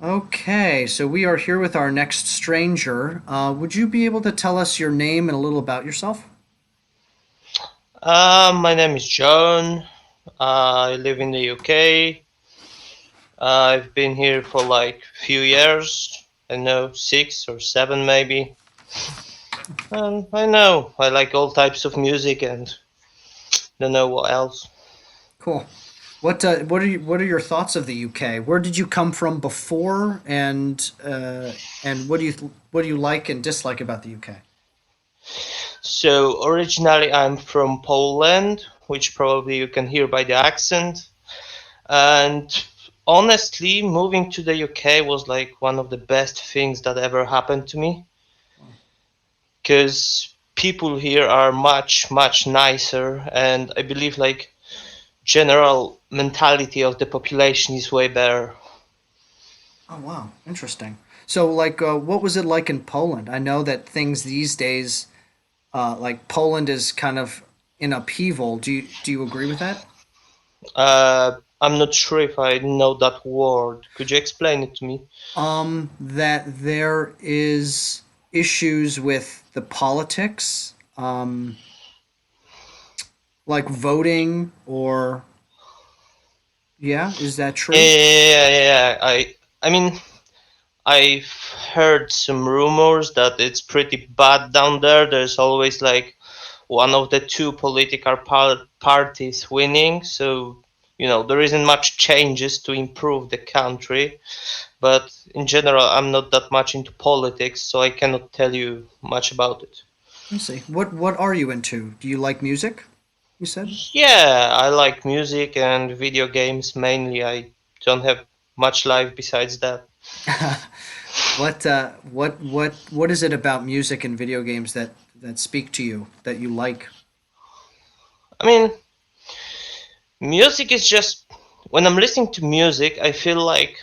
Okay, so we are here with our next stranger. Would you be able to tell us your name and a little about yourself? My name is John. I live in the UK. I've been here for like few years. I know 6 or 7 maybe. I know I like all types of music and don't know what else. Cool. What are your thoughts of the UK? Where did you come from before, and what do you like and dislike about the UK? So originally I'm from Poland, which probably you can hear by the accent. And honestly, moving to the UK was like one of the best things that ever happened to me. Wow. Because people here are much nicer, and I believe like general mentality of the population is way better. Oh, wow, interesting. So, what was it like in Poland? I know that things these days, like Poland, is kind of in upheaval. Do you agree with that? I'm not sure if I know that word. Could you explain it to me? That there is issues with the politics, like voting or yeah, is that true? Yeah. I mean, I've heard some rumors that it's pretty bad down there. There's always like one of the two political parties winning, so there isn't much changes to improve the country. But in general, I'm not that much into politics, so I cannot tell you much about it. I see. What are you into? Do you like music? You said. Yeah, I like music and video games mainly. I don't have much life besides that. What is it about music and video games that speak to you that you like? I mean, music is just when I'm listening to music, I feel like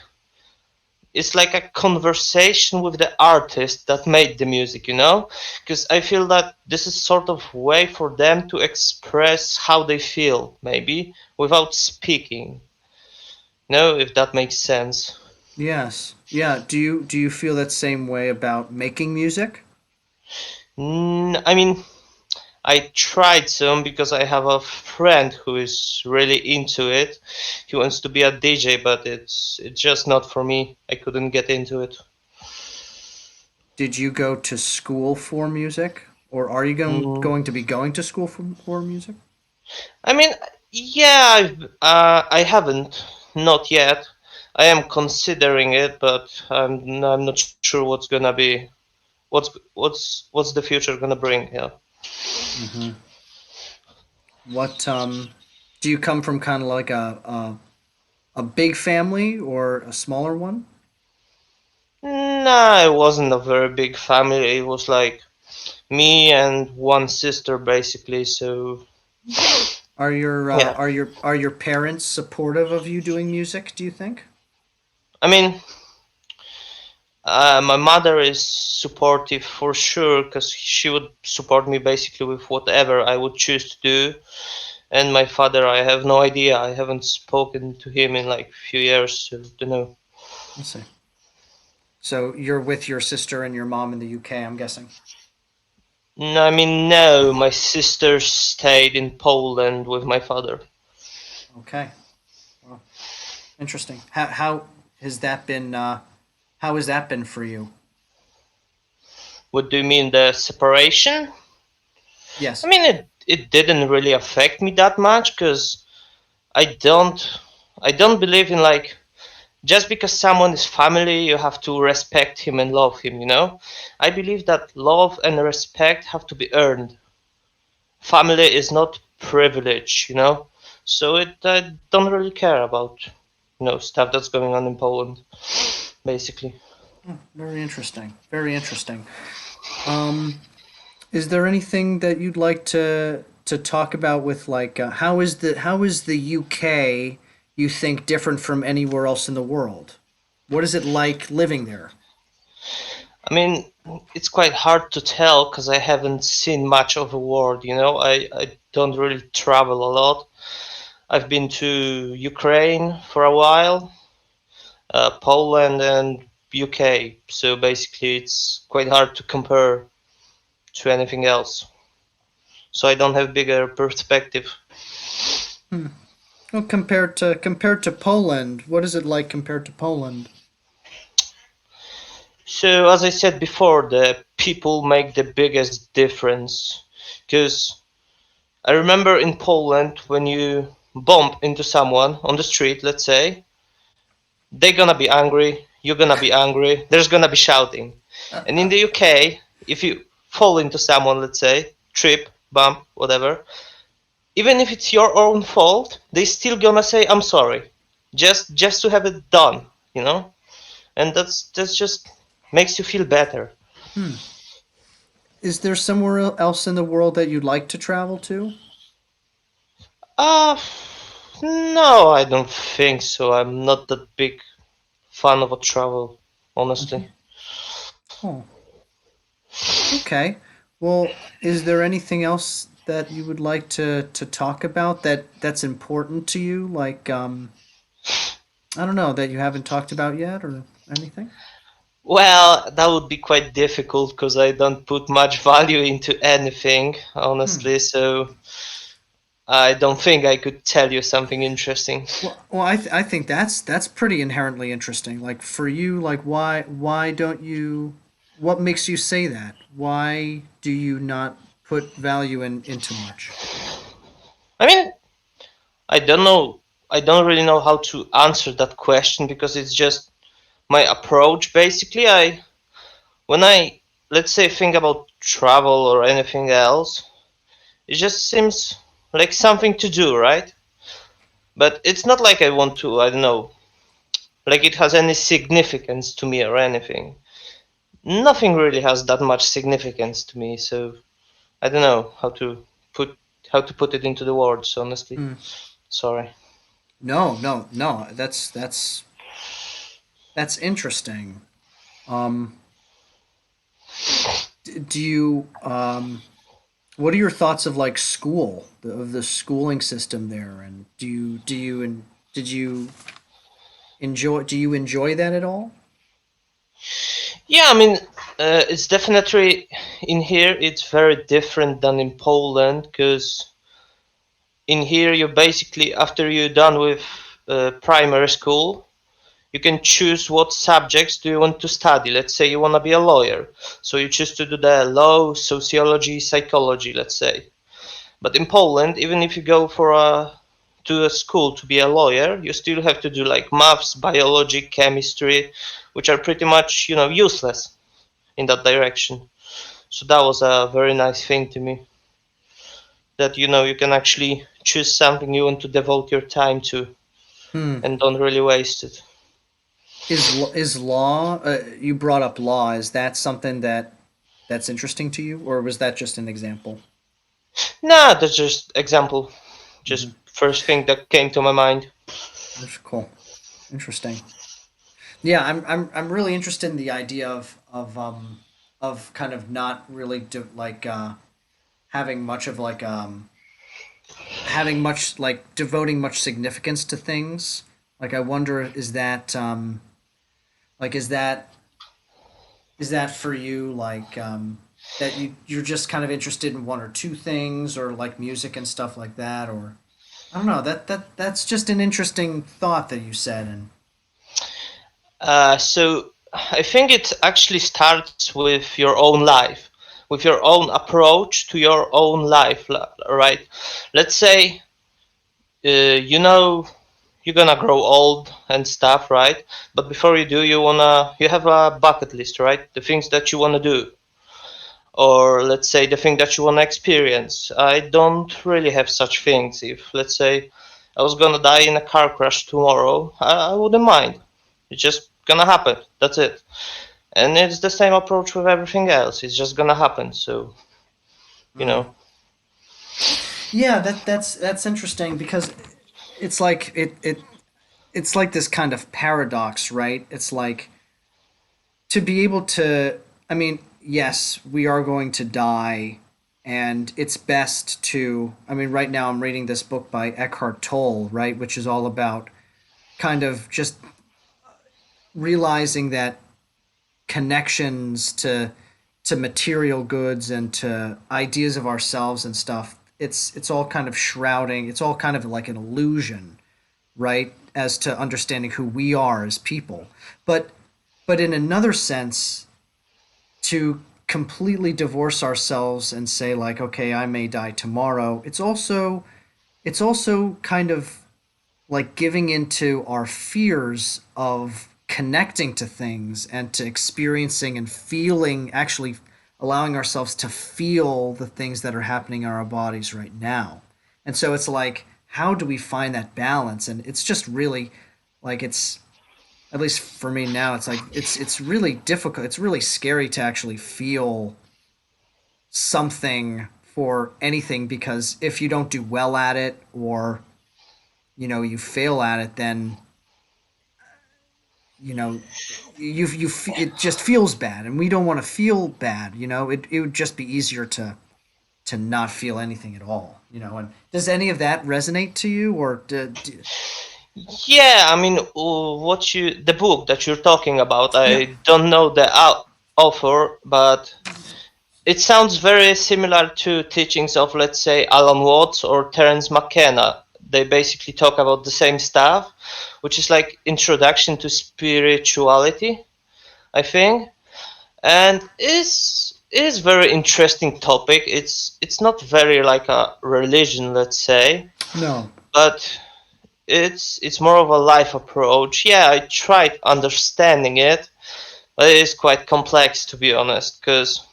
it's like a conversation with the artist that made the music. Because I feel that this is sort of way for them to express how they feel, maybe without speaking. If that makes sense. Yes. Yeah. Do you feel that same way about making music? I mean, I tried some because I have a friend who is really into it. He wants to be a DJ, but it's just not for me. I couldn't get into it. Did you go to school for music, or are you Mm, going to be going to school for music? I mean, yeah, I haven't, not yet. I am considering it, but I'm not sure what's gonna be, what's the future gonna bring. Yeah. Hmm. What do you come from? Kind of like a big family or a smaller one? Nah, it wasn't a very big family. It was like me and one sister basically. So yeah, Are your parents supportive of you doing music? Do you think? I mean, my mother is supportive for sure because she would support me basically with whatever I would choose to do. And my father, I have no idea. I haven't spoken to him in like a few years, so don't know. Let's see. So you're with your sister and your mom in the UK, I'm guessing. No, I mean, no, my sister stayed in Poland with my father. Okay. Well, interesting. How has that been? How has that been for you? What do you mean, the separation? I Yes. mean, it didn't really affect me that much because I don't I don't believe in like just because someone is family, you have to respect him and love him. I believe that love and respect have to be earned. Family is not privilege. So I don't really care about stuff that's going on in Poland, basically. Oh, very interesting. Very interesting. Um, is there anything that you'd like to talk about with how is the UK you think different from anywhere else in the world? What is it like living there? I mean, it's quite hard to tell because I haven't seen much of the world. I don't really travel a lot. I've been to Ukraine for a while, Poland and UK. So basically, it's quite hard to compare to anything else. So I don't have bigger perspective. Hmm. Well, compared to Poland, what is it like compared to Poland? So as I said before, the people make the biggest difference. Because I remember in Poland when you bump into someone on the street, let's say, they're gonna be angry, you're gonna be angry, there's gonna be shouting. And in the UK, if you fall into someone, let's say, trip, bump, whatever, even if it's your own fault, they still gonna say I'm sorry, just to have it done, you know. And that's just makes you feel better. Hmm. Is there somewhere else in the world that you'd like to travel to? Uh no, I don't think so. I'm not that big fan of a travel, Hmm. honestly. Oh, okay. Well, is there anything else that you would like to talk about that's important to you? Like, I don't know, that you haven't talked about yet or anything? Well, that would be quite difficult because I don't put much value into anything, Hmm. honestly. So I don't think I could tell you something interesting. Well, I think that's pretty inherently interesting. Like for you, like why don't you? What makes you say that? Why do you not put value into much? I mean, I don't know. I don't really know how to answer that question because it's just my approach. Basically, I when I let's say think about travel or anything else, it just seems like something to do, right? But it's not like I want to. I don't know. Like it has any significance to me or anything. Nothing really has that much significance to me, so I don't know put how to put it into the words, honestly. Hmm. Sorry. No, no, no. That's interesting. Um, do you what are your thoughts of like school, of the schooling system there, and did you enjoy that at all? Yeah, I mean, it's definitely in here. It's very different than in Poland because in here you basically after you're done with primary school, you can choose what subjects do you want to study. Let's say you want to be a lawyer, so you choose to do the law, sociology, psychology. Let's say. But in Poland, even if you go for a to a school to be a lawyer, you still have to do like maths, biology, chemistry, which are pretty much useless in that direction. So that was a very nice thing to me that you can actually choose something you want to devote your time to Hmm. and don't really waste it. Is law? You brought up law. Is that something that's interesting to you, or was that just an example? Nah, that's just example, Hmm. just first thing that came to my mind. That's cool. Interesting. Yeah, I'm really interested in the idea of kind of not really having much of like having much like devoting much significance to things. Like I wonder, is that like is that for you like that you're just kind of interested in one or two things, or like music and stuff like that, or I don't know, that's just an interesting thought that you said. And So I think it actually starts with your own life, with your own approach to your own life, right? Let's say, you know, you're gonna grow old and stuff, right? But before you do, you have a bucket list, right? The things that you wanna do, or let's say the thing that you wanna experience. I don't really have such things. If let's say I was gonna die in a car crash tomorrow, I wouldn't mind. It's just gonna happen. That's it. And it's the same approach with everything else. It's just gonna happen. So you mm. know. Yeah, that's interesting because it's like it's like this kind of paradox, right? It's like to be able to, I mean, yes, we are going to die, and it's best to, I mean, right now I'm reading this book by Eckhart Tolle, right, which is all about kind of just realizing that connections to material goods and to ideas of ourselves and stuff, it's all kind of shrouding, it's all kind of like an illusion, right, as to understanding who we are as people. But in another sense, to completely divorce ourselves and say like, okay, I may die tomorrow, it's also kind of like giving into our fears of connecting to things and to experiencing and feeling, actually allowing ourselves to feel the things that are happening in our bodies right now. And so it's like, how do we find that balance? And it's just really like, it's, at least for me now, it's like it's really difficult, it's really scary to actually feel something for anything, because if you don't do well at it, or you fail at it, then you know it just feels bad, and we don't want to feel bad. It would just be easier to not feel anything at all. And does any of that resonate to you, or Yeah, I mean, the book that you're talking about, yeah, I don't know the author, but it sounds very similar to teachings of, let's say, Alan Watts or Terence McKenna. They basically talk about the same stuff, which is like introduction to spirituality, I think, and is very interesting topic. It's not very like a religion, let's say, no, but it's more of a life approach. Yeah, I tried understanding it, but it is quite complex, to be honest, because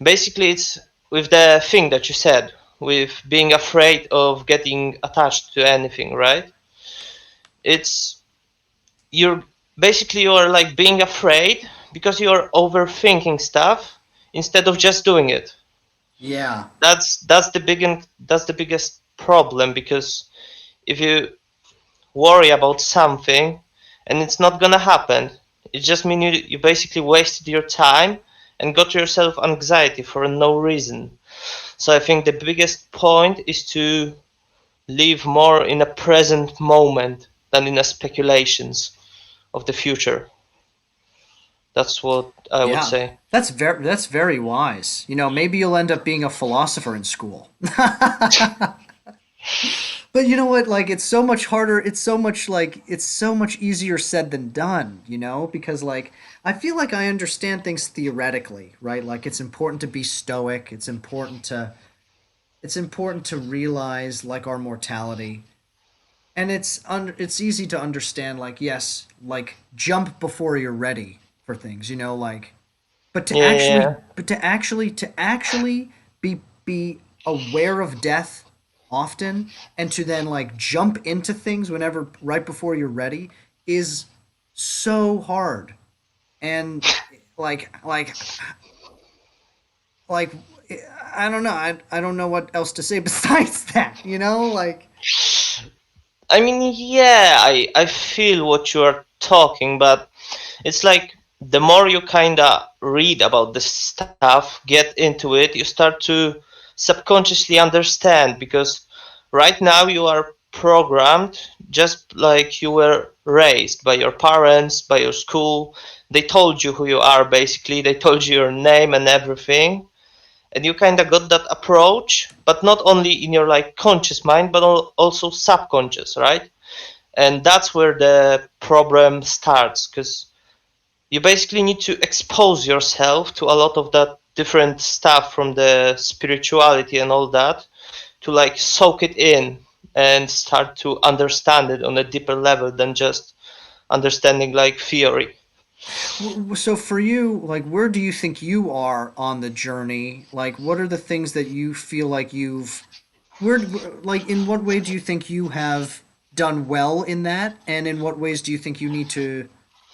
basically it's with the thing that you said, with being afraid of getting attached to anything, right? It's you're you're like being afraid because you're overthinking stuff instead of just doing it. yeah, That's the biggest problem, because if you worry about something and it's not gonna happen, it just means you basically wasted your time and got yourself anxiety for no reason. So I think the biggest point is to live more in a present moment than in a speculations of the future. That's what I would yeah. say. That's very wise. Maybe you'll end up being a philosopher in school. But you know what? Like, it's so much harder. It's so much easier said than done, because like I feel like I understand things theoretically, right? Like, it's important to be stoic. It's important to realize like our mortality. And it's easy to understand, like, yes, like, jump before you're ready for things, like, but to actually Yeah, but to actually be aware of death often, and to then like jump into things whenever, right before you're ready, is so hard. And like I don't know, I don't know what else to say besides that, like. I mean, yeah, I feel what you are talking, but it's like the more you kind of read about this stuff, get into it, you start to subconsciously understand, because right now you are programmed just like you were raised by your parents, by your school. They told you who you are, basically. They told you your name and everything. And you kind of got that approach, but not only in your like conscious mind, but also subconscious, right? And that's where the problem starts, because you basically need to expose yourself to a lot of that different stuff from the spirituality and all that, to like soak it in and start to understand it on a deeper level than just understanding like theory. So for you, like, where do you think you are on the journey? Like, what are the things that you feel like where, like, in what way do you think you have done well in that? And in what ways do you think you need to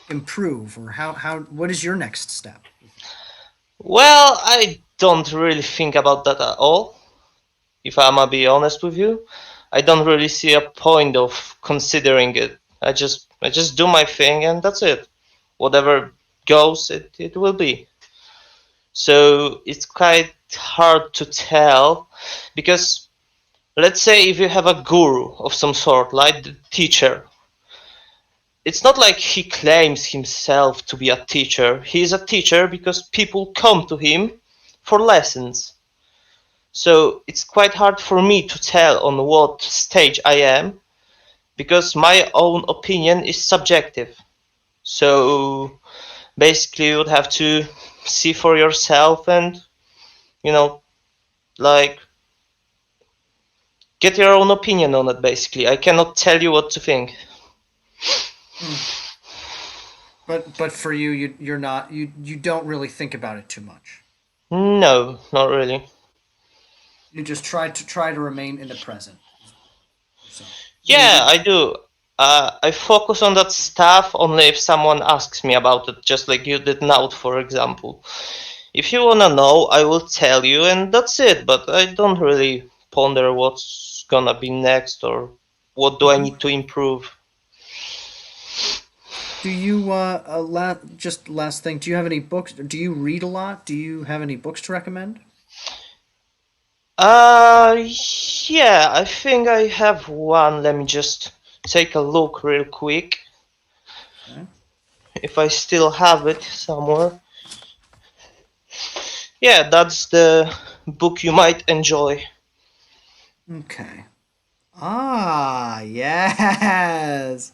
improve? Or what is your next step, you think? Well, I don't really think about that at all, if I'm gonna be honest with you. I don't really see a point of considering it. I just do my thing and that's it. Whatever goes, it will be. So it's quite hard to tell, because let's say if you have a guru of some sort, like the teacher, it's not like he claims himself to be a teacher. He is a teacher because people come to him for lessons. So it's quite hard for me to tell on what stage I am because my own opinion is subjective. So basically, you would have to see for yourself and, you know, like get your own opinion on it basically. I cannot tell you what to think. Hmm. But for you, you're not you don't really think about it too much. No, not really. You just try to remain in the present. So Yeah, maybe. I do. I focus on that stuff only if someone asks me about it, just like you did now, for example. If you wanna know, I will tell you, and that's it. But I don't really ponder what's gonna be next or what do I Mhm. need to improve. Do you just last thing? Do you have any books? Do you read a lot? Do you have any books to recommend? Uh, yeah, I think I have one. Let me just take a look real quick Okay. if I still have it somewhere. Yeah, that's the book you might enjoy. Okay. Ah, yes,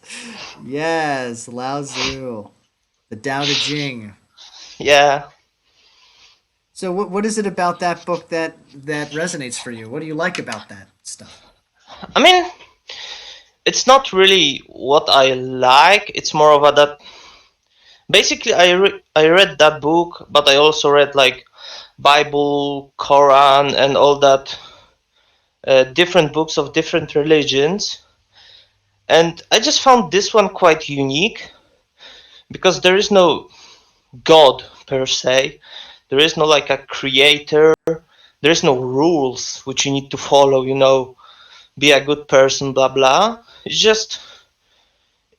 yes, Lao Tzu, the Tao Te Ching. Yeah, So, what is it about that book that resonates for you? What do you like about that stuff? I mean, it's not really what I like. It's more of a that. Basically, I read that book, but I also read like Bible, Quran, and all that different books of different religions. And I just found this one quite unique because there is no God per se. There is no like a creator. There is no rules which you need to follow. Be a good person, blah blah.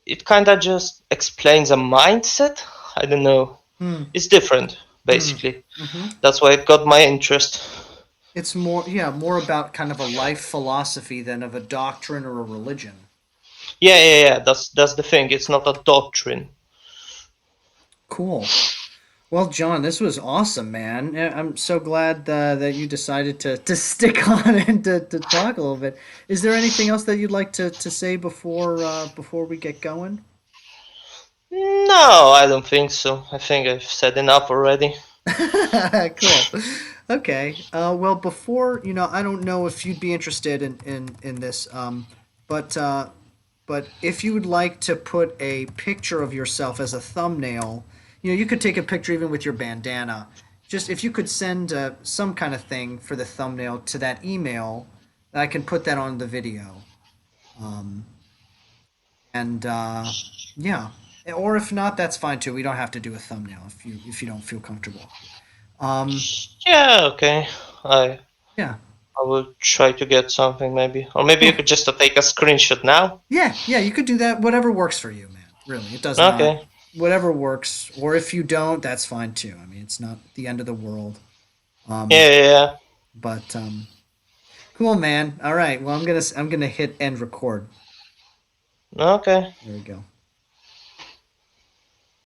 It kind of just explains a mindset. I don't know. Hmm. It's different, Hmm. basically. Mm-hmm. That's why it got my interest. It's more, yeah, more about kind of a life philosophy than of a doctrine or a religion. Yeah, yeah, yeah. That's the thing. It's not a doctrine. Cool. Well, John, this was awesome, man. I'm so glad that you decided to stick on and to talk a little bit. Is there anything else that you'd like to say before we get going? No, I don't think so. I think I've said enough already. Cool. Okay. Well, before I don't know if you'd be interested in this, but but if you would like to put a picture of yourself as a thumbnail, you could take a picture even with your bandana. Just if you could send some kind of thing for the thumbnail to that email, I can put that on the video. Um, and yeah, or if not, that's fine too. We don't have to do a thumbnail if you don't feel comfortable. Um, Yeah, okay. I yeah, I will try to get something maybe, or maybe you cool. could just take a screenshot now. Yeah, yeah, you could do that. Whatever works for you, man. Really, it does not. Okay. Whatever works, or if you don't, that's fine too. I mean, it's not the end of the world. Um, Yeah, yeah, yeah. but cool, man. All right. Well, I'm gonna hit end record. Okay. There we go.